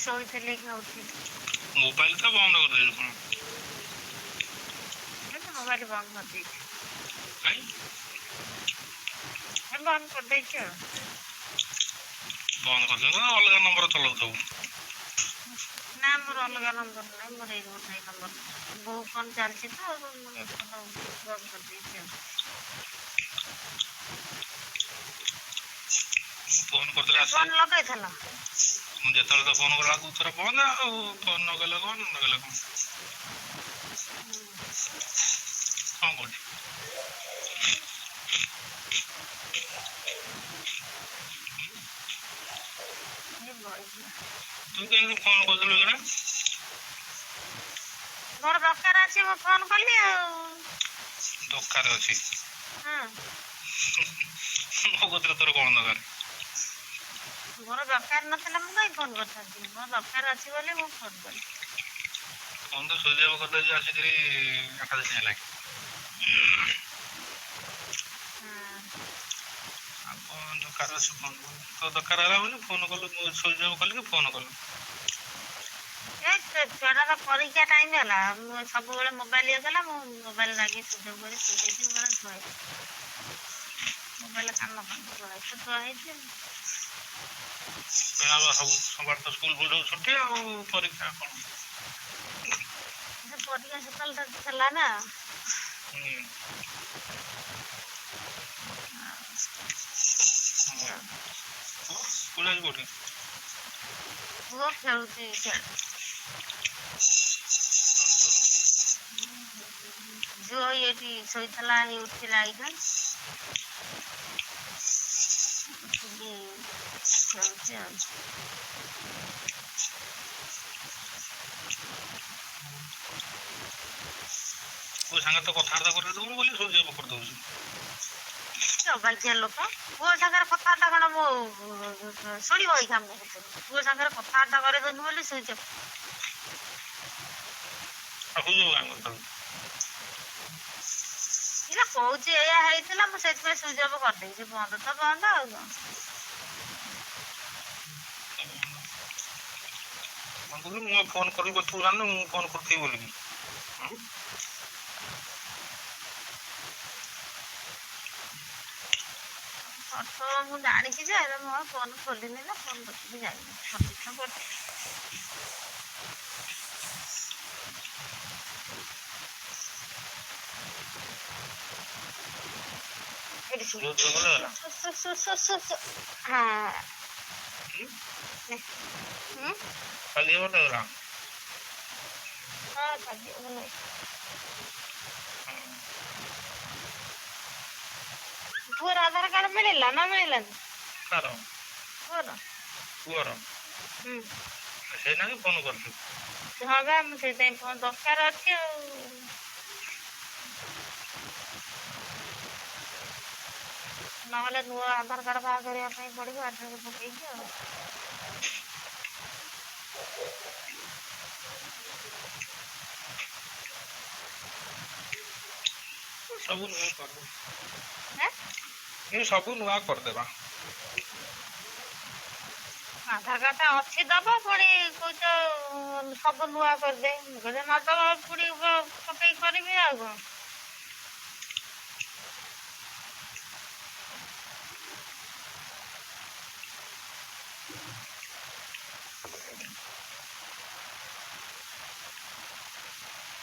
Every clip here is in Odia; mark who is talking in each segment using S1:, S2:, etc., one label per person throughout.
S1: ଶୋଇଥିଲି କି ଉଠିଲି।
S2: ମୋବାଇଲ ତ ବନ୍ଦ କରିଦେଇଛୁ କଣ?
S1: ମୋବାଇଲ ବନ୍ଦ କରିଦେଇଛି।
S2: କାଇଁ
S1: ବନ୍ଦ କରିଦେଇଛି ଆଉ।
S2: ବନ୍ଦ କରିଦେଇଛୁ ନା ଅଲଗା ନମ୍ବର ଚଲାଉଥିବୁ?
S1: ନା ମୋର ଅଲଗା ନମ୍ବର ନାହିଁ, ମୋର ଏଇ ଗୋଟାଏ ନମ୍ବର। ବୋଉ ଫୋନ୍ ଚାଲିଛି ତ ମୁଁ ଏ ଫୋନ୍ ବନ୍ଦ କରିଦେଇଛି ଆଉ।
S2: ଫୋନ କରିଦେଲେ
S1: ଫୋନ୍ ଲଗେଇଥିଲ?
S2: ମୁଁ ଯେତେବେଳେ ତ ଫୋନ କଲା ବେଳକୁ ଥର ବନ୍ଦ, ଆଉ ଫୋନ ନଗେଇଲେ କଣ ନଗେଇଲେ କଣ? କଣ କରୁଛି? ତୁ କେମିତି ଫୋନ କରିଦେଲୁ କି?
S1: ମୋର ଦରକାର ଅଛି, ମୁଁ ଫୋନ କଲି ଆଉ।
S2: ଦରକାର ଅଛି?
S1: ହଁ।
S2: ମୋ କତିରେ ତୋର କଣ ଦରକାର?
S1: ମୋର ଦରକାର ନଥିଲା ମୁଁ କାହିଁ ଫୋନ କରିଥାନ୍ତି? ମୋର ଦରକାର ଅଛି ବୋଲି ମୁଁ ଫୋନ କଲି।
S2: ଫୋନ ତ ସୁଇଚ୍ ଅଫ୍ କରିଦେଇଛି ଆସିକିରି 8 ଦିନ ହେଲା। ଆଉ କଣ ଦରକାର ଅଛି ଫୋନ କଲୁ? ତ ଦରକାର ହେଲା ବୋଲି ଫୋନ କଲୁ, ସୁଇଚ୍ ଅଫ୍ କଲି କି ଫୋନ କଲୁ?
S1: ଛୁଆଟାର ପରୀକ୍ଷା ଟାଇମ୍ ହେଲା, ମୁଁ ସବୁବେଳେ ମୋବାଇଲ ଇଏ କଲା, ମୁଁ ମୋବାଇଲ ଲାଗି ସୁଇଚ୍ ଅଫ୍ କରି ଶୋଇଯାଇଛି। ମୋବାଇଲ କାମ ଥୁଆ ହେଇଛି।
S2: ସବାର ତ ସ୍କୁଲ ଫୁଲ ଛୁଟି, ଆଉ ପରୀକ୍ଷା କଣ?
S1: ପରୀକ୍ଷା ସେତେବେଳେ ଥିଲା ନା।
S2: ସ୍କୁଲ ଆଜି କୋଉଠି?
S1: ପୁଅ ଖେଳୁଛି ସିଆଡେ। ଝିଅ ଏଇଠି ଶୋଇଥିଲା, ଉଠିଲା ଏଇନା। ଖେଳୁଛି ଆଉ।
S2: ପୁଅ ସାଙ୍ଗରେ ତ କଥାବାର୍ତ୍ତା କରିଦେବୁ ବୋଲି ସୁଇଚ୍ ଅଫ୍ କରିଦେଉଛୁ।
S1: ଅବାଗିଆ ଲୋକ। ପୁଅ ସାଙ୍ଗରେ କଥାବାର୍ତ୍ତା କଣ ମୁଁ ଶୁଣିବ ଏଇ କାମ? ପୁଅ ସାଙ୍ଗରେ କଥାବାର୍ତ୍ତା କରିଦେଉନି ବୋଲି ସୁଇଚ୍ ଅଫ୍। କହୁଛି ଏଇଆ ହେଇଥିଲା, ମୁଁ ସେଥିପାଇଁ ସୁଇଚ୍ ଅଫ୍ କରିଦେଇଛି। ବନ୍ଦ ତ ବନ୍ଦ ଆଉ କଣ।
S2: ମୁଁ ଫୋନ କରିବି ତୁ ଜାଣିନୁ ମୁଁ ଫୋନ କରିଥିବି ବୋଲିକି?
S1: ମୁଁ ଜାଣିଛି ଯେ ମୁଁ ଆଉ ଫୋନ ଖୋଲିନି ନା ଫୋନ କରିକି ଯାଇନି। ପୁଅର ଆଧାର କାର୍ଡ ମିଳିଲା ନା ମିଳିଲାନି?
S2: ପୁଅର ସେଇନାକି ଫୋନ କରୁଛୁ?
S1: ହଁ ବା, ମୁଁ ସେଇଥିପାଇଁ ଫୋନ ଦରକାର ଅଛି ଆଉ। ନହେଲେ ନୂଆ ଆଧାର କାର୍ଡ ବାହାର କରିବା ପାଇଁ ପଡିବ, ଆଡ୍ରେସ ପକେଇକି ଆଉ।
S2: ସବୁ ନୂଆ କରିଦେବା। ସବୁ ନୂଆ କରିଦେବା।
S1: ଆଧାର କାର୍ଡଟା ଅଛି ଦବ, ପୁଣି କହୁଛ ସବୁ ନୂଆ କରିଦେ। ନଦବ ପୁଣି ପକେଇ କରିବି ଆଉ କଣ।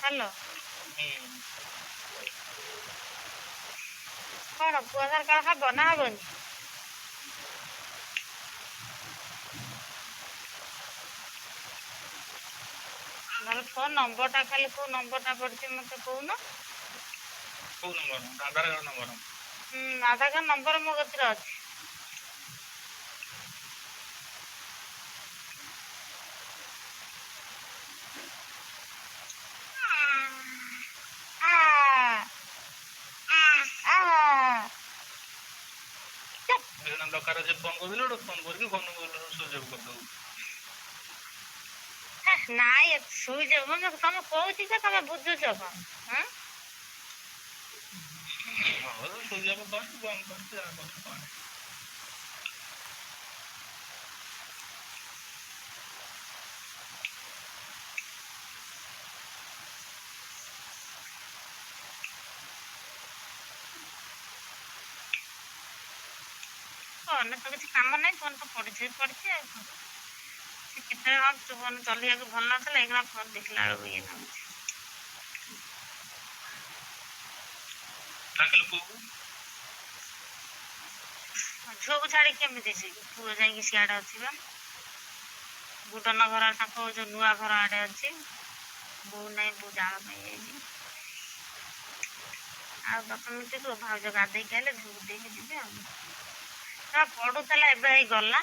S1: ହ୍ୟାଲୋ। କଣ ପୁଅ ଆଧାର କାର୍ଡ ହବ ନା ହବନି? ନହେଲେ ଫୋନ ନମ୍ବରଟା ଖାଲି କୋଉ ନମ୍ବରଟା ପଡିଛି ମତେ କହୁନ?
S2: କୋଉ ନମ୍ବର? ଆଧାର କାର୍ଡ ନମ୍ବର?
S1: ଆଧାର କାର୍ଡ ନମ୍ବର ମୋ କତିରେ ଅଛି।
S2: ଦରକାର ଅଛି ଫୋନ କରିଦେଲୁ, ଫୋନ କରିକି ଫୋନ ସୁଇଚ୍ ଅଫ୍ କରିଦେବୁ।
S1: ନାଇଁ ସୁଇଚ୍ ଅଫ୍ ତମେ କହୁଛି ଯେ ତମେ ବୁଝୁଛ କଣ?
S2: ସୁଇଚ୍ ଅଫ୍ କରିଛି, ବନ୍ଦ କରିଛି, ଯାହା କରୁଛୁ କଣ?
S1: ଫୋନ୍ ତ କିଛି କାମ ନାହିଁ ଫୋନ୍ ତ ପଡ଼ିଛି ଆଉ କଣ। ସେ କେତେବେଳେ ଭାବୁଛୁ ଫୋନ୍ ଚଲେଇବାକୁ ଭଲ ନଥିଲା ଏଇଖିଣା ଫୋନ୍ ଦେଖିଲା ବେଳକୁ ଇଏ ଲାଗୁଛି।
S2: ଡାକିଲୁ ପୁଅକୁ।
S1: ଝିଅକୁ ଛାଡ଼ି କେମିତି ଯିବି? ପୁଅ ଯାଇକି ସିଆଡ଼େ ଅଛି ବା। ବୁଟନ ଘର ତାଙ୍କ ଯୋଉ ନୂଆ ଘର ଆଡ଼େ ଅଛି। ବୋଉ ନାହିଁ, ବୋଉ ଜାଳ ପାଇଁ ଯାଇଛି। ଆଉ 10 ମିନିଟ୍ ରୁହ, ଭାଉଜ ଗାଧେଇକି ଆଇଲେ ଝିଅକୁ ଦେଇକି ଯିବି ଆଉ। ନା ପଢୁଥିଲା ଏବେ ହେଇ ଗଲା।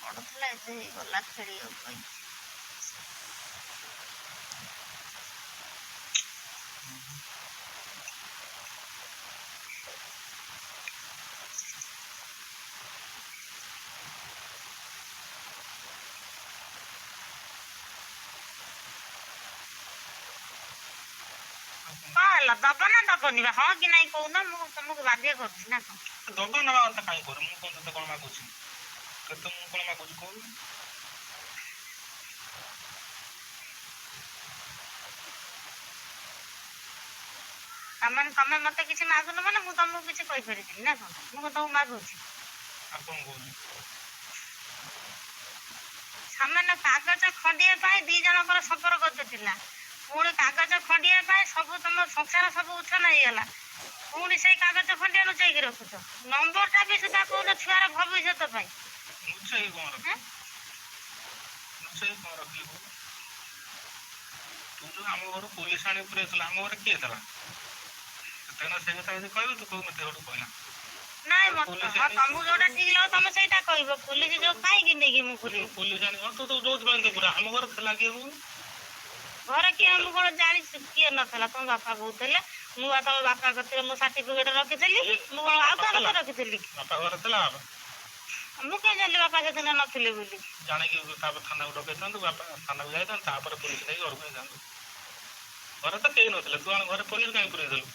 S1: ପଢୁଥିଲା ଏବେ ହେଇ ଗଲା ଖେଳିବାକୁ କହିକି। କଣ ହେଲା, ଦବ ନା ଦବନି ବା? ହଁ କି ନାଇଁ କହୁନ, ମୁଁ ତମକୁ ବାଧ୍ୟ କରୁଛି ନା କଣ?
S2: ଦବା ନେବା କଥା କାଇଁ କରୁ? ମୁଁ କଣ ତତେ କଣ ମାଗୁଛି? ତତେ ମୁଁ କଣ ମାଗୁଛି କହୁନୁ?
S1: ତମେ ମତେ କିଛି ମାଗୁନ ମାନେ ମୁଁ ତମକୁ କିଛି କହିପାରିବିନି ନା କଣ? ମୁଁ କଣ ତମକୁ ମାଗୁଛି?
S2: ଆଉ କଣ କହୁଛୁ?
S1: ସାମାନ୍ୟ କାଗଜ ଖଣ୍ଡିଏ ପାଇଁ 2 ଜଣଙ୍କର ସମ୍ପର୍କ ଥିଲା। ପୁଣି କାଗଜ ଖଣ୍ଡିଏ ପାଇଁ ସବୁ ତମ ସଂସାର ସବୁ ଉଚ୍ଛନ୍ନ ହେଇଗଲା। ପୁଣି ସେଇ କାଗଜ ଖଣ୍ଡିଆ ଲୁଚେଇକି ରଖୁଛ। ନମ୍ବରଟା ବି ସୁଦ୍ଧା କହୁଛ ଛୁଆର ଭବିଷ୍ୟତ ପାଇଁ।
S2: ଲୁଚେଇ କଣ ରଖିଲି? ଲୁଚେଇ କଣ ରଖିଲି କହୁନୁ? ତୁ ଯୋଉ ଆମ ଘରୁ ପୋଲିସ ଆଣି ପୁରେଇଥିଲୁ, ଆମ ଘରେ କିଏ ଥିଲା? ସେତେବେଳେ ସେଇ କଥା ଯଦି କହିବୁ ତୁ କହିବୁ ମତେ ଗୋଟେ କହିଲା।
S1: ନାଇଁ ତମକୁ ଯୋଉଟା ଠିକ ଲାଗିବ ତମେ ସେଇଟା କହିବ। ପୋଲିସ ଯୋଉ କାହିଁକି ନେଇକି ମୁଁ ପୁରେଇବି?
S2: ପୋଲିସ ଆଣି ତୁ ତ ଯୋଉଥିପାଇଁ ପୁରା ଆମ ଘରେ ଥିଲା କିଏ କହୁନୁ?
S1: ଘରେ କିଏ? ମୁଁ କଣ ଜାଣିଛି କିଏ ନଥିଲା? ତମ ବାପା କହୁଥିଲେ। ମୁଁ ବା ତମ ବାପା କତିରେ ମୋ ସାର୍ଟିଫିକେଟ ରଖିଥିଲି। ମୁଁ କଣ ଆଉ କାହା କତିରେ ରଖିଥିଲି?
S2: ବାପା ଘରେ ଥିଲା।
S1: ମୁଁ କେମିତି ଜାଣିଲି ବାପା ସେଦିନ ନଥିଲେ ବୋଲି?
S2: ଜାଣିକି ତାପରେ ଥାନାକୁ ଡକେଇଥାନ୍ତୁ, ବାପା ଥାନାକୁ ଯାଇଥାନ୍ତୁ, ତାପରେ ପୋଲିସ ନେଇକି ଘରକୁ ନେଇଥାନ୍ତୁ। ଘରେ ତ କେହି ନଥିଲେ, ତୁ ଘରେ ପୋଲିସ କାହିଁ ପୁରେଇଥିଲୁ?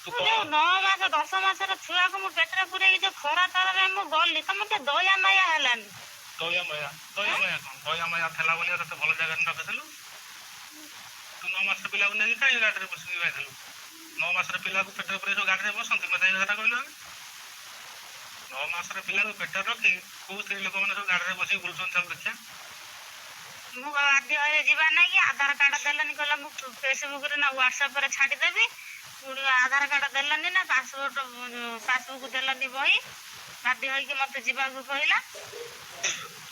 S2: ତୁ
S1: 9 ମାସ 10 ମାସର ଛୁଆକୁ ମୁଁ ପେଟରେ ପୁରେଇକି ଯୋଉ ଖରା ତରରେ ମୁଁ ଗଲି, ତମେ ଟିକେ ଦୟା ମାୟା ହେଲାନି?
S2: ଦୟା ମାୟା କଣ? ଦୟା ମାୟା ଥିଲା ବୋଲି ତତେ ଭଲ ଜାଗାରେ ରଖିଥିଲୁ। ତୁ 9 ମାସର ପିଲାକୁ ନେଇକି କାହିଁ ଗାଡ଼ିରେ ବସିକି ଯାଇଥିଲୁ? 9 ମାସର ପିଲାକୁ ପେଟରେ ପୁରେଇ ସବୁ ଗାଡ଼ିରେ ବସନ୍ତି? ମତେ ଏଇ କଥା କହିଲୁ? 9 ମାସର ପିଲାକୁ ପେଟରେ ରଖି କୋଉ ସ୍ତ୍ରୀ ଲୋକମାନେ ସବୁ ଗାଡ଼ିରେ ବସିକି ବୁଲୁଛନ୍ତି ସବୁ ଦେଖିଆ?
S1: ମୁଁ ବାଧ୍ୟ ହେଇ ଯିବା ନାଇଁ କି? ଆଧାର କାର୍ଡ ଦେଲେନି, କହିଲା ମୁଁ ଫେସବୁକରେ ନା ହ୍ୱାଟ୍ସଆପରେ ଛାଡ଼ିଦେବି। ପୁଣି ଆଧାର କାର୍ଡ ଦେଲାନି ନା ପାସବୁକ୍ ଦେଲାନି ବହି। ବାଧ୍ୟ ହେଇକି ମତେ ଯିବାକୁ କହିଲା।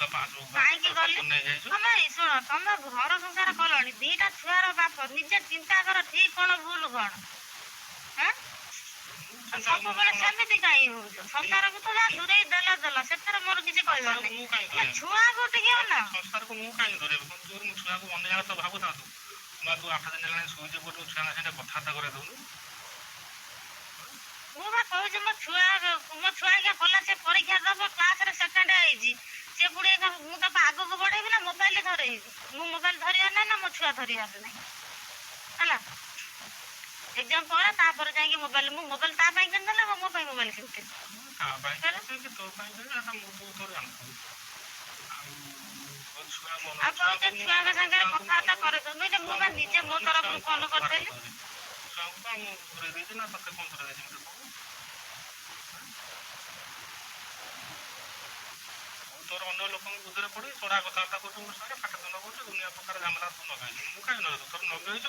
S1: କାହିଁକି ଗଲି? ତମେ ଶୁଣ, ତମେ ଘର ସଂସାର କଲଣି, 2ଟା ଛୁଆର ବାପ, ନିଜେ ଚିନ୍ତା କର ଠିକ କଣ ଭୁଲ କଣ? ସବୁବେଳେ ସେମିତି କାହିଁ ହଉଛ? ସଂସାରକୁ ତ ଯାହା ଦୂରେଇ ଦେଲ, ସେଥିରେ ମୋର କିଛି କହିବାର ନାହିଁ। ଛୁଆକୁ ଟିକେ ନା
S2: ସଂସାରକୁ ମୁଁ କାହିଁ ଧରେଇବି? ମୁଁ ଛୁଆକୁ ଅନେଇବା ତ ଭାବୁଥାନ୍ତୁ। ତୁ 8 ଦିନ ହେଲାଣି ଶୋଇଛି କୋଉଠି ଛୁଆଙ୍କ ସାଙ୍ଗେ କଥାବାର୍ତ୍ତା କରେଇ ଦଉନୁ?
S1: ମୁଁ ବା କହୁଛି ମୋ ଛୁଆ ଆଜ୍ଞା କଲା, ସେ ପରୀକ୍ଷା ଦବ, କ୍ଲାସରେ ସେକେଣ୍ଡ ହେଇଛି। ସେ ପୁଣି ମୁଁ ତାକୁ ଆଗକୁ ବଢେଇବି ନା ମୋବାଇଲ ଧରେଇବି? ମୁଁ ମୋବାଇଲ ଧରିବାର ନାହିଁ ନା ମୋ ଛୁଆ ଧରିବାର ନାହିଁ, ହେଲା? ଏକ୍ଜାମ ପରେ ତାପରେ ଯାଇକି ମୋବାଇଲ, ମୁଁ ମୋବାଇଲ ତା ପାଇଁ କିଣିଦେଲେ, ମୋ ପାଇଁ ମୋବାଇଲ କିଣିଥିଲି। ଆଉ କହୁଛ ଛୁଆଙ୍କ ସାଙ୍ଗରେ କଥାବାର୍ତ୍ତା କରେଇଦଉନୁ? ମୁଁ ବା ନିଜେ ମୋ ତରଫରୁ ଫୋନ କରିଦେଲି।
S2: ତୋର ଅନ୍ୟ ଲୋକଙ୍କ ବୁଦ୍ଧିରେ ପଡି ଚଢା କଥାବାର୍ତ୍ତା କରୁଛୁ, ମୋ ସାଙ୍ଗରେ ପାଠ ଦଣ୍ଡ କରୁଛୁ, ଦୁନିଆ ପ୍ରକାର ଝାମେଲା ତୁ ଲଗେଇଛୁ। ମୁଁ କାହିଁ ଲଗେଇଛୁ? ତୋର ଲଗେଇଛୁ,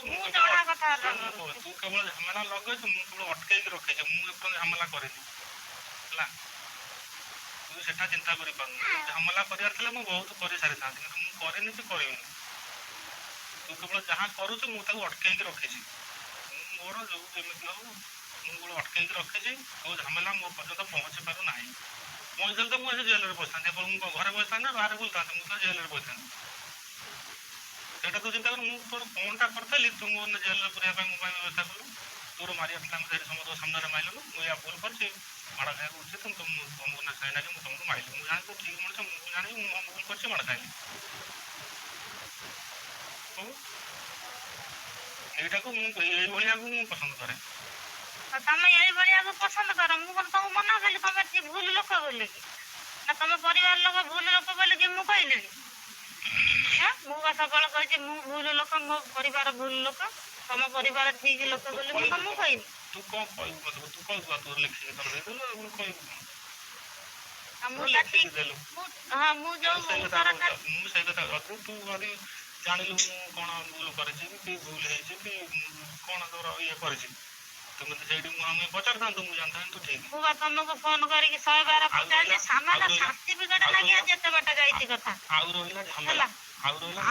S2: ତୁ କେବଳ ଝାମେଲା ଲଗେଇଛୁ, ମୁଁ କେବଳ ଅଟକେଇକି ରଖେଇଛି। ମୁଁ ଏପର୍ଯ୍ୟନ୍ତ ଝାମେଲା କରିନି, ହେଲା? ତୁ ସେଟା ଚିନ୍ତା କରିପାରୁନୁ। ଝାମେଲା କରିବାର ଥିଲେ ମୁଁ ବହୁତ କରିସାରିଥାନ୍ତି, କିନ୍ତୁ ମୁଁ କରିନି କି କରିବିନି। ତୁ କେବଳ ଯାହା କରୁଛୁ ମୁଁ ତାକୁ ଅଟକେଇକି ରଖିଛି। ମୋର ଯୋଉ ଯେମିତି ହଉ ମୁଁ କେବଳ ଅଟକେଇକି ରଖିଛି। ତୋ ଝାମେଲା ମୋ ପର୍ଯ୍ୟନ୍ତ ପହଞ୍ଚି ପାରୁନାହିଁ। ପହଞ୍ଚିଲେ ତ ମୁଁ ଆଜି ଜେଲରେ ବସିଥାନ୍ତି। ମୁଁ ଘରେ ବସିଥାନ୍ତି ନା ବାହାରେ ବୁଲିଥାନ୍ତି? ମୁଁ ତ ଜେଲରେ ବସିଥାନ୍ତି। ସେଇଟା ତୁ ଚିନ୍ତା କର। ମୁଁ ତୋର ଫୋନଟା କରିଥିଲି, ତୁ ମୋ ଜେଲରେ ପୁରେଇବା ପାଇଁ ମୋ ପାଇଁ ବ୍ୟବସ୍ଥା କଲୁ। ତୋର ମାରିବାର ଥିଲା ମୋତେ ସମସ୍ତଙ୍କ ସାମ୍ନାରେ ମାରିଲୁ। ମୁଁ ଏହା ଭୁଲ କରିଛି, ମାଡ଼ ଖାଇବାକୁ ଉଚିତ, ତମକୁ ନାଇଁକି ମୁଁ ତମକୁ ମାରିଲି। ମୁଁ ଜାଣି ତୁ ଠିକ ମଣିଷ, ମୁଁ ଜାଣି ମୁଁ ଭୁଲ କରିଛି, ମାଡ଼ ଖାଇଲି। ଏଇଟାକୁ ମୁଁ ଏଇଭଳିଆକୁ ମୁଁ ପସନ୍ଦ କରେ।
S1: ତମେ ଏଇଭଳିଆକୁ ପସନ୍ଦ କର? ମୁଁ କଣ ତମକୁ ମନା କଲି ତମେ ଭୁଲ ଲୋକ ବୋଲିକି? ନା ତମ ପରିବାର ଲୋକ ଭୁଲ ଲୋକ ବୋଲିକି ମୁଁ କହିଲିଣି? ମୁଁ ବା ସବୁବେଳେ କହିଛି ମୁଁ ଭୁଲ ଲୋକ, ମୋ ପରିବାର ଭୁଲ ଲୋକ, ତମ ପରିବାର ଠିକ ଲୋକ ବୋଲି ମୁଁ ତମକୁ କହିନି?
S2: ତୁ କଣ କହିବୁ ମତେ ତୁ କହିବୁ ତୁ ଲେଖିକି ତୋର ଦେଇଦେଲୁ ଆଉ କଣ କହିବୁ
S1: ଆଉ ମୁଁ
S2: ତୁ
S1: ତ
S2: ଲେଖିକି
S1: ଠିକ
S2: ଦେଲୁ
S1: ହଁ ମୁଁ ଯୋଉ ସରକାର
S2: ମୁଁ ସେଇ କଥା ଯଦି ତୁ ଯଦି ଜାଣିଲୁ ମୁଁ କଣ ଭୁଲ କରିଛି କି ଭୁଲ ହେଇଛି କି କଣ ତୋର ଇଏ କରିଛି ତୁମେ ତ ସେଇଠି ମୁଁ ଆମେ ପଚାରିଥାନ୍ତୁ ମୁଁ ଜାଣିଥାନ୍ତି ତୁ ଠିକ
S1: ମୁଁ ବା ତମକୁ ଫୋନ କରିକି 100 ବାର ପଚାରିଲି ସାମାନ୍ୟ ସାର୍ଟିଫିକେଟ ଲାଗି ଆଜି ଏତେ ବାଟ ଯାଇଛି କଥା
S2: ଆଉ ରହିଲା
S1: ହେଲା
S2: ଝାମେଲା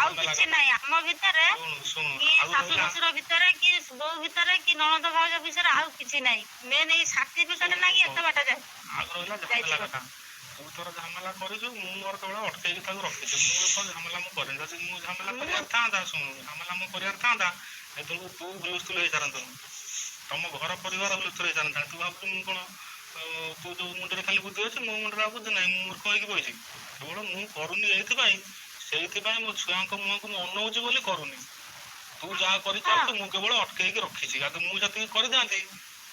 S1: ଆଉ କିଛି ନାହିଁ ଆମ ଭିତରେ
S2: ଶୁଣୁ
S1: କି ଶାଶୁ ଶ୍ୱଶୁର ଭିତରେ କି ବୋଉ ଭିତରେ କି ନଣନ୍ଦ ଭାଉଜ ଭିତରେ ଆଉ କିଛି ନାହିଁ ମେନ୍ ଏଇ ସାର୍ଟିଫିକେଟ ଲାଗି ଏତେ ବାଟ
S2: ଆଉ ରହିଲା ଝାମେଲା କଥା ତୁ ତୋର ଝାମେଲା କରିଛୁ ମୁଁ ମୋର କେବଳ ଅଟକେଇକି ତାକୁ ରଖିଛୁ ମୁଁ ତ ଝାମେଲା ମୁଁ କରିନି ଯଦି ମୁଁ ଝାମେଲା କରିବାର ଥାନ୍ତା ଶୁଣୁ ଝାମେଲା ମୁଁ କରିବାର ଥାନ୍ତା ସେତେବେଳକୁ ତୁ ହୁଲସ୍ଥୁଲ ହେଇସାରନ୍ତୁନି ତମ ଘର ପରିବାର ହୁଲସ୍ଥୁଲ ହେଇସାରନ୍ତା ତୁ ଭାବୁଛୁ ମୁଁ କଣ ତୁ ଯୋଉ ମୁଣ୍ଡରେ ଖାଲି ବୁଦ୍ଧି ଅଛି ମୋ ମୁଣ୍ଡରେ ଆଉ ବୁଦ୍ଧି ନାହିଁ ମୁଁ ମୂର୍ଖ ହେଇକି ବଇଛି କେବଳ ମୁଁ କରୁନି ସେଇଥିପାଇଁ ମୋ ଛୁଆଙ୍କ ମୁହଁକୁ ମୁଁ ଅନଉଛି ବୋଲି କରୁନି ତୁ ଯାହା କରିଚାଲୁ ମୁଁ କେବଳ ଅଟକେଇକି ରଖିଛି ଆଉ ମୁଁ ଯେତିକି କରିଥାନ୍ତି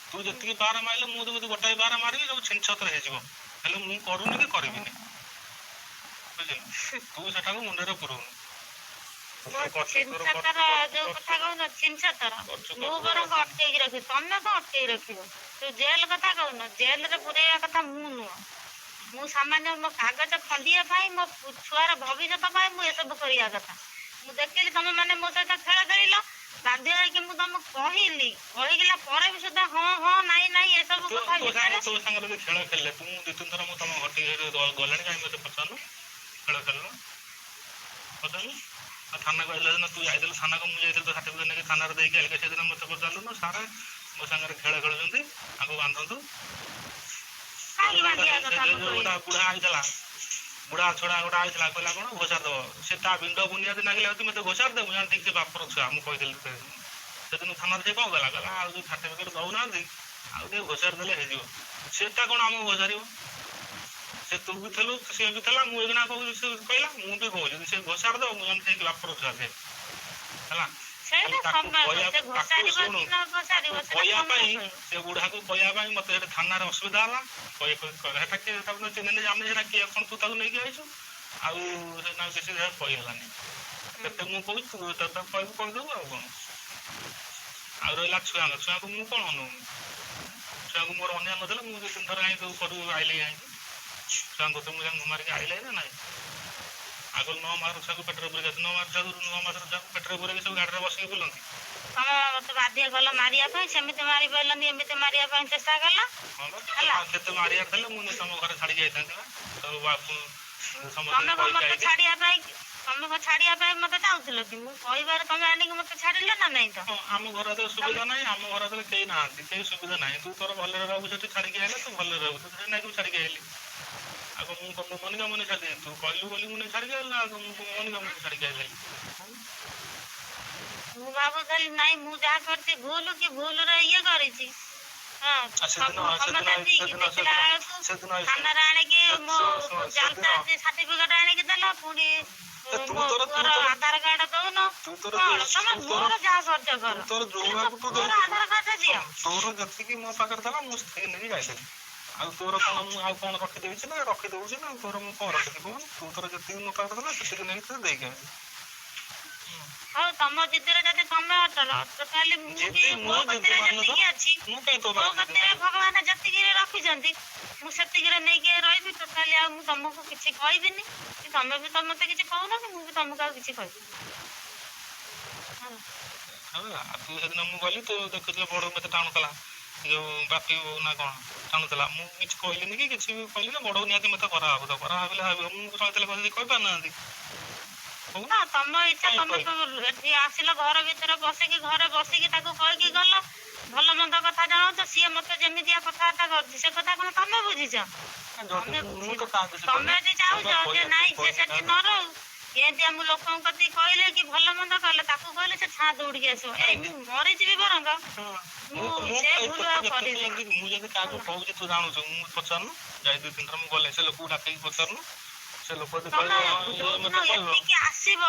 S2: ତୁ ଯେତିକି ବାର ମାରିଲେ ମୁଁ ଯଦି ଗୋଟାଏ ବାର ମାରିବି ସବୁ ଛିନଛତର ହେଇଯିବ ହେଲେ ମୁଁ କରୁନି କି କରିବିନି ବୁଝିଲୁ ତୁ ସେଟାକୁ ମୁଣ୍ଡରେ ପୁରଉନୁ
S1: ଛିନଛତର ଯୋଉ କଥା କହୁନ ଛିନଛତର ମୁଁ ବରଂ ଅଟକେଇକି ରଖିବି ତମେ କଣ ଅଟକେଇକି ରଖିବ ତୁ ଜେଲ କଥା କହୁନ ଜେଲରେ ପୁରେଇବା କଥା ମୁଁ ନୁହଁ ମୁଁ ସାମାନ୍ୟ ମୋ କାଗଜ ଖଣ୍ଡିଆ ପାଇଁ ମୋ ଛୁଆର ଭବିଷ୍ୟତ ପାଇଁ ମୁଁ ଏସବୁ କରିବା କଥା ମୁଁ ଦେଖିଲି ତମେ ମାନେ ମୋ ସହିତ ଖେଳ ଖେଳିଲ ବାଧ୍ୟ ହେଇକି ମୁଁ ତମକୁ କହିଲା ପରେ ବି ସୁଦ୍ଧା ହଁ ନାଇଁ ଏସବୁ କଥା ଭିତରେ
S2: ତୋ ସାଙ୍ଗରେ ଯଦି ଖେଳ ଖେଳିଲେ ତୁ 2-3 ଥର ମୁଁ ତମ ଘଟିକି ଗଲେଣି କାହିଁ ମତେ ପଚାରୁନୁ ଖେଳ ଖେଳିଲ ପଚାରୁନୁ ଆଉ ଥାନାକୁ ଆସିଲା ଦିନ ତୁ ଯାଇଥିଲୁ ଥାନାକୁ ମୁଁ ଯାଇଥିଲି ତ ସାର୍ଟିଫିକେଟ ନେଇକି ଥାନାରେ ଦେଇକି ଆଇଲି ସେଦିନ ମତେ ପଚାରିଲୁନୁ ସାର୍ ମୋ ସାଙ୍ଗରେ ଖେଳ ଖେଳୁଛନ୍ତି ଆକୁ ବାନ୍ଧନ୍ତୁ ବୁଢା ଆଇଥିଲା ବୁଢା ଛଡା ଗୋଟେ ଆଇଥିଲା କହିଲା କଣ ଘୋଷାରି ଦବ ସେ ତା ବିଣ୍ଡ ବୁନିଆଦି ନାଗିଲା ଯଦି ମତେ ଘୋଷାରି ଦେ ମୁଁ ଜାଣିଥିଲି ସେ ବାପର ଛୁଆ ମୁଁ କହିଥିଲି ସେଦିନ ଥାନାରେ ସେ କଣ କଲା କହିଲା ଆଉ ଯୋଉ ସାର୍ଟିଫିକେଟ ଦଉନାହାନ୍ତି ଆଉ ଟିକେ ଘୋଷାରି ଦେଲେ ହେଇଯିବ ସେଟା କଣ ଆମକୁ ଘୋଷାରିବ ସେ ତୁ ବି ଥିଲୁ ସିଏ ବି ଥିଲା ମୁଁ ଏଇନା କହୁଛି ସେ କହିଲା ମୁଁ ବି କହୁଛି ସେ ଘୋଷାରି ଦବ ମୁଁ ଜାଣିଥିଲି ବାପର ଛୁଆ ସେ ହେଲା କହିବା ପାଇଁ ସେ ବୁଢାକୁ କହିବା ପାଇଁ ମତେ ସେଠି ଥାନାରେ ଅସୁବିଧା ହେଲା ସେଟା କିଏ ତାକୁ ଚିହ୍ନିଲେ ଆମେ ସେଟା କିଏ କଣ ତୁ ତାକୁ ନେଇକି ଆଇଛୁ ଆଉ ସେଟା କିଛି କହିହେଲାନି କେତେ ମୁଁ କହୁଛି ତୁ କହିବୁ କହିଦେବୁ ଆଉ କଣ ଆଉ ରହିଲା ଛୁଆଙ୍କୁ ମୁଁ କଣ ଅନଉନି ଛୁଆଙ୍କୁ ମୋର ଅନ୍ୟାୟ ନଥିଲା ମୁଁ 2-3 ଥର ଆଣି କରୁ ଆଇଲେ ଆଣିକି ଛୁଆଙ୍କୁ ତ ମୁଁ ମାରିକି ଆଇଲେ ନା ନାଇଁ ଆଗ 9 ମାସ ଛୁଆକୁ ପେଟରେ ପୁରେଇ 9 ମାସର ଛୁଆକୁ ପେଟରେ ପୁରେଇକି ସବୁ ଗାଡ଼ିରେ ବସିକି ବୁଲନ୍ତି
S1: ତମେ ମତେ ବାଧ୍ୟ କଲ ମାରିବା ପାଇଁ ସେମିତି ମାରି ପାରିଲନି ଏମିତି ମାରିବା ପାଇଁ ଚେଷ୍ଟା କଲ
S2: ହେଲା କେତେ ମାରିବାର ଥିଲେ ମୁଁ ତମ ଘରେ ଛାଡିକି ଯାଇଥାନ୍ତି ସବୁ ବାପୁ
S1: ତମେ ମତେ ଛାଡିବା ପାଇଁ ମତେ ଚାହୁଁଥିଲ କି ମୁଁ କହିବାରେ ତମେ ଆଣିକି ମତେ ଛାଡିଲ ନା ନାଇଁ ତ
S2: ଆମ ଘର ତ ସୁବିଧା ନାହିଁ ଆମ ଘର ତ କେହି ନାହାନ୍ତି କେହି ସୁବିଧା ନାହିଁ ତୁ ତୋର ଭଲରେ ରହିବୁ ସେଠି ଛାଡିକି ଆଇଲେ ତୁ ଭଲରେ ରହିବୁ ତୁ ସେଠି ନାଇଁ ଛାଡିକି ଆଇଲି ଆଉ ମୁଁ ମନିକା ଛାଡି ତୁ କହିଲୁ ବୋଲି ମୁଁ ଛାଡିକି ଆଇଲି ନା ମନିକା ଛାଡିକି ଆଇଲି
S1: ମୁଁ ଭାବୁଥିଲି ନାଇଁ ମୁଁ ଯାହା କରିଛି ଭୁଲରେ ଇଏ କରିଛି ଥାନାରେ ଆଣିକି ମୋ ସାର୍ଟିଫିକେଟ ଆଣିକି ଦେଲ ପୁଣି ମୋ ପୁଅର ଆଧାର କାର୍ଡ ଦଉନ କଣ ତମେ ମୋର ଯାହା କରୁଛ କର ମୋର ଆଧାର କାର୍ଡ ଦିଅ
S2: ତୋର ଯେତିକି ମୋ ପାଖରେ ଥିଲା ମୁଁ ସେତିକି ନେଇକି ଯାଇଥିଲି ଆଉ ତୋର କଣ ମୁଁ ଆଉ କଣ ରଖିଦେଇଛି ନା ରଖିଦଉଛି ନା ତୋର ମୁଁ କଣ ରଖିଦେବି ତୁ ତୋର ଯେତିକି ମୋ ପାଖରେ ଥିଲା ସେତିକି ନେଇକି ତୋତେ ଦେଇକି ଆଇଲି
S1: ହଉ ତମ ଜିଦିରେ ଯଦି ତମେ ଅଟଳ ତାହେଲେ ମୁଁ ବି ମୋ କତିରେ ଯେତିକି ଅଛି ମୋ କତିରେ ଭଗବାନ ଯେତିକି ରଖିଛନ୍ତି ମୁଁ ସେତିକିରେ ନେଇକି ରହିବି ଟୋଟାଲି ଆଉ ମୁଁ ତମକୁ କିଛି କହିବିନି କି ତମେ ବି ମତେ କିଛି କହୁନ କି ମୁଁ ବି ତମକୁ ଆଉ କିଛି କହିବିନି
S2: ତୁ ସେଦିନ ମୁଁ ଗଲି ତୁ ଦେଖୁଥିଲେ ବଡ ମତେ ଟାଣୁଥିଲା ଯୋଉ ବାପି ନା କଣ ଟାଣୁଥିଲା ମୁଁ କିଛି କହିଲିନି କି କିଛି ବି କହିଲିନି ବଡ ନିହାତି ମତେ କରାହବ ତ କରାହବ ମୁଁ କହିଥିଲେ କହିପାରୁନାହାନ୍ତି
S1: ନା ତମ ଇଚ୍ଛା ତମେ ତ ଏଠି ଆସିଲ ଘର ଭିତରେ ବସିକି ତାକୁ କହିକି ଗଲ ଭଲ ମନ୍ଦ କଥା ଜଣାଉଛ ସିଏ ମତେ ଯେମିତିଆ କଥାବାର୍ତ୍ତା କରୁଛି ସେ କଥା କଣ ତମେ ବୁଝିଛ ତମେ ଯଦି ଚାହୁଁଛ ଯେ ନାଇଁ ସେ ସେଠି ନ ରହୁ ଏମିତି ଆମ ଲୋକଙ୍କ କତିକି କହିଲେ କି ଭଲ ମନ୍ଦ କଲେ ତାକୁ କହିଲେ ସେ ଛାଁ ଦୌଡ଼ିକି ଆସିବ ଏଇ ମୁଁ ମରିଯିବି ବରଂ ମୁଁ ସେ ଭୁଲ ଆଉ କରିବି
S2: ମୁଁ ଯଦି କାହାକୁ କହୁଛି ତୁ ଜାଣୁଛୁ ମୁଁ ପଚାରୁନୁ ଯାଇ 2-3 ଥର ମୁଁ ଗଲେ ସେ ଲୋକକୁ ଡାକିକି ପଚାରୁନୁ ସେ ଲୋକ
S1: ଏଠିକି ଆସିବ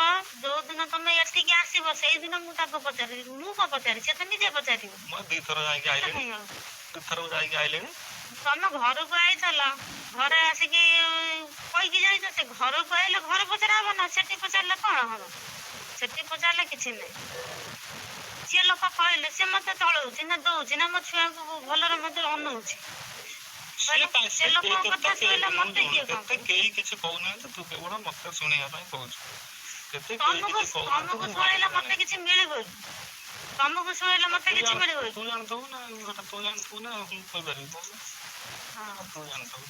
S1: ଯୋଉଦିନ ତମେ ଏଠିକି ଆସିବ ସେଇଦିନ ମୁଁ ତାକୁ ପଚାରିବି ମୁଁ କଣ ପଚାରି ସେ ତ ନିଜେ ପଚାରିବ
S2: ମୁଁ 2 ଥର ଯାଇକି ଆଇଲିଣି 2 ଥର ଯାଇକି ଆଇଲିଣି
S1: ତମେ ଘରକୁ ଆଇଥିଲ ଘରେ ଆସିକି କହିକି ଯାଇଛ ସେ ଘରକୁ ଆଇଲେ ଘରେ ପଚରା ହବ ନା ସେଠି ପଚାରିଲେ କଣ ହବ ସେଠି ପଚାରିଲେ କିଛି ନାହିଁ ସିଏ ଲୋକ କହିଲେ ସେ ମତେ ଚଳଉଛି ନା ଦଉଛି ନା ମୋ ଛୁଆଙ୍କୁ ଭଲରେ ମତେ ଅନଉଛି। ସେ ଲୋକଙ୍କ କଥା ଶୁଣିଲେ ମତେ କିଏ
S2: କେତେ କେହି କିଛି କହୁନାହାନ୍ତି, ତୁ କେବଳ ମତେ ଶୁଣିବା ପାଇଁ କହୁଛୁ। କେତେ
S1: ତମକୁ ଶୁଣିଲେ ମତେ କିଛି ମିଳିବ କି? ତମକୁ ଶୁଣିଲେ ମତେ କିଛି ମିଳିବ କି?
S2: ତୁ ଜାଣିଥିବୁ ନା, ତୁ ଜାଣିଥିବୁ ନା, ମୁଁ କହିପାରିବି କହୁନ। ତୁ ଜାଣିଥିବୁ।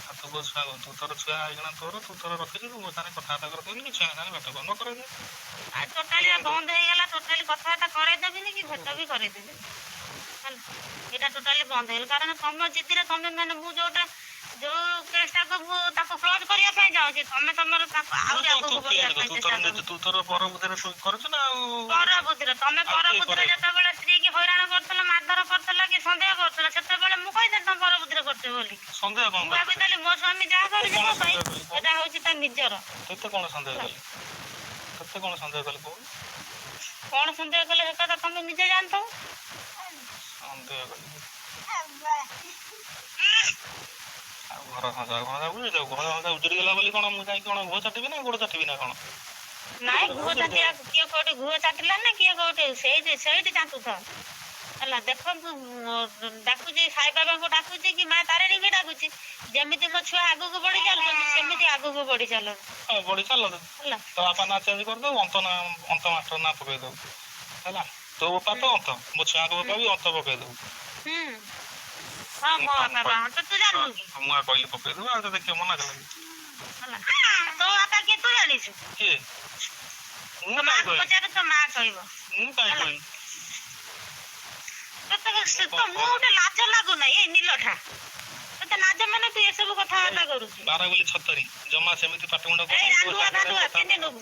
S2: ଆଉ ତୁ ଛୁଆ ତୁ ତୋର ଛୁଆ ହେଇଗଲା ତୋର, ତୁ ତୋର ରଖିଛୁ, ତୁ ମୋ ସାଙ୍ଗେ କଥାବାର୍ତ୍ତା କରିଦେବିନି କି ଛୁଆ ସାଙ୍ଗେ ଭେଟ ନ କରେଇଦେ।
S1: ଟୋଟାଲି ବନ୍ଦ ହେଇଗଲା, ଟୋଟାଲି କଥାବାର୍ତ୍ତା କରେଇଦେବିନି କି ଭେଟ ବି କରେଇଦେବିନି ହେଲା। ଏଇଟା ଟୋଟାଲି ବନ୍ଦ ହେଇଗଲା କାରଣ ତମ ଜିଦିରେ ତମେ ମାନେ ମୁଁ ଯୋଉ କେସଟାକୁ ତାକୁ କ୍ଲୋଜ କରିବା ପାଇଁ ଚାହୁଁଛି, ତମେ ତମର ଆହୁରି ଆଗକୁ ବଢିବା ପାଇଁ ଚେଷ୍ଟା କରୁଛ।
S2: ତୁ ତୋର ପରବୁଦ୍ଧିରେ କରୁଛୁ ନା। ଆଉ
S1: ପରବୁଦ୍ଧିରେ ତମେ ପରବୁଦ୍ଧିରେ ଯେତେବେଳେ ସ୍ତ୍ରୀ କି ହଇରାଣ କରୁଥିଲ, ମାରଧର କରୁଥିଲ କି ସନ୍ଦେହ କରୁଥିଲ, ସେତେବେଳେ ମୁଁ କହିଦେଲି ତମ ପରବୁଦ୍ଧିରେ କରୁଛ ବୋଲି।
S2: ସନ୍ଦେହ କଣ?
S1: ମୁଁ ଭାବିଥିଲି ମୋ ସ୍ୱାମୀ ଯାହା କରୁଛି ମୋ ପାଇଁ ଏଟା ହଉଛି ତା ନିଜର।
S2: କେତେ କଣ ସନ୍ଦେହ କଲି? କେତେ କଣ ସନ୍ଦେହ କଲି କହୁନୁ?
S1: କଣ ସନ୍ଦେହ କଲେ ସେ କଥା ତମେ ନିଜେ ଜାଣିଥିବ।
S2: ସନ୍ଦେହ କଲି ଆଉ ଘର ସଂସାର ବୁଝିଛ, ଘର ସଂସାର ଉଜୁରି ଗଲା ବୋଲି କଣ ମୁଁ ଯାଇକି କଣ ଘୁଅ ଚାଟିବି ନା ଗୋଡ ଚାଟିବି ନା କଣ?
S1: ନାଇଁ ଘୁଅ ଚାଟିବା କିଏ କୋଉଠି ଘୁଅ ଚାଟିଲା ନା କିଏ କୋଉଠି ସେଇଠି ଚାଟୁଥାଉ ହେଲା। ଦେଖନ୍ତୁ ଡାକୁଛି ସାଇ ବାବାଙ୍କୁ ଡାକୁଛି କି ମା ତାରିଣୀକି ଡାକୁଛି, ଯେମିତି ମୋ ଛୁଆ ଆଗକୁ ବଢି ଚାଲୁଛନ୍ତି ସେମିତି ଆଗକୁ ବଢି ଚାଲନ୍ତୁ।
S2: ବଢି ଚାଲନ୍ତୁ
S1: ହେଲା।
S2: ତୋ ବାପା ନା ଚେଞ୍ଜ କରିଦବୁ, ଅନ୍ତ ମାଷ୍ଟର ନା ପକେଇ ଦବୁ ହେଲା। ତୋ ବାପା ତ ଅନ୍ତ, ମୋ ଛୁଆଙ୍କ ବାପା ବି ଅନ୍ତ ପକେଇ ଦବୁ।
S1: ହଁ ମୋ ବାପା ଅନ୍ତ ତୁ ଜାଣିନୁ କି?
S2: ମୁଁ କହିଲି ପକେଇ ଦବୁ, ଆଉ ତ ଦେଖିବ ମନା କଲା
S1: ହେଲା। ତୋ ବାପା କିଏ ତୁ ଜାଣିଛୁ?
S2: କିଏ? ମୁଁ
S1: ମା ପଚାରେ ତୋ ମା କହିବ।
S2: ମୁଁ କାଇଁ କହିବି?
S1: ମୁଁ ଗୋଟେ ଲାଜ ଲାଗୁନାହିଁ ଏଇ ନିଲଠା, ତତେ ଲାଜ ମାନେ ତୁ ଏସବୁ କଥାବାର୍ତ୍ତା କରୁଛୁ।
S2: ବାର ବୋଲି ଛତରି ଜମା ସେମିତି ପାଠ ମୁଣ୍ଡ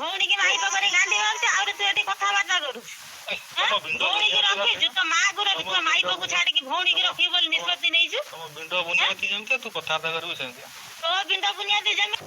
S1: ଭଉଣୀ କି ମାଇ ପାଖରେ ଗାଣ୍ଡି ମାରୁଛି, ଆହୁରି ତୁ ଏଠି କଥାବାର୍ତ୍ତା କରୁଛୁ। ଭଉଣୀ କି ରଖିଛୁ, ତୋ ମା କୁ ରଖିଛୁ, ମାଇ ପାଖକୁ ଛାଡିକି ଭଉଣୀ କି ରଖିବୁ ବୋଲି ନିଷ୍ପତ୍ତି ନେଇଛୁ।
S2: ତମ ବିଣ୍ଡ ବୁନିଆତି ଯେମିତିଆ ତୁ କଥାବାର୍ତ୍ତା କରିବୁ ସେମିତିଆ।
S1: ତୋ ବିଣ୍ଡ ବୁନିଆତି ଯେମିତି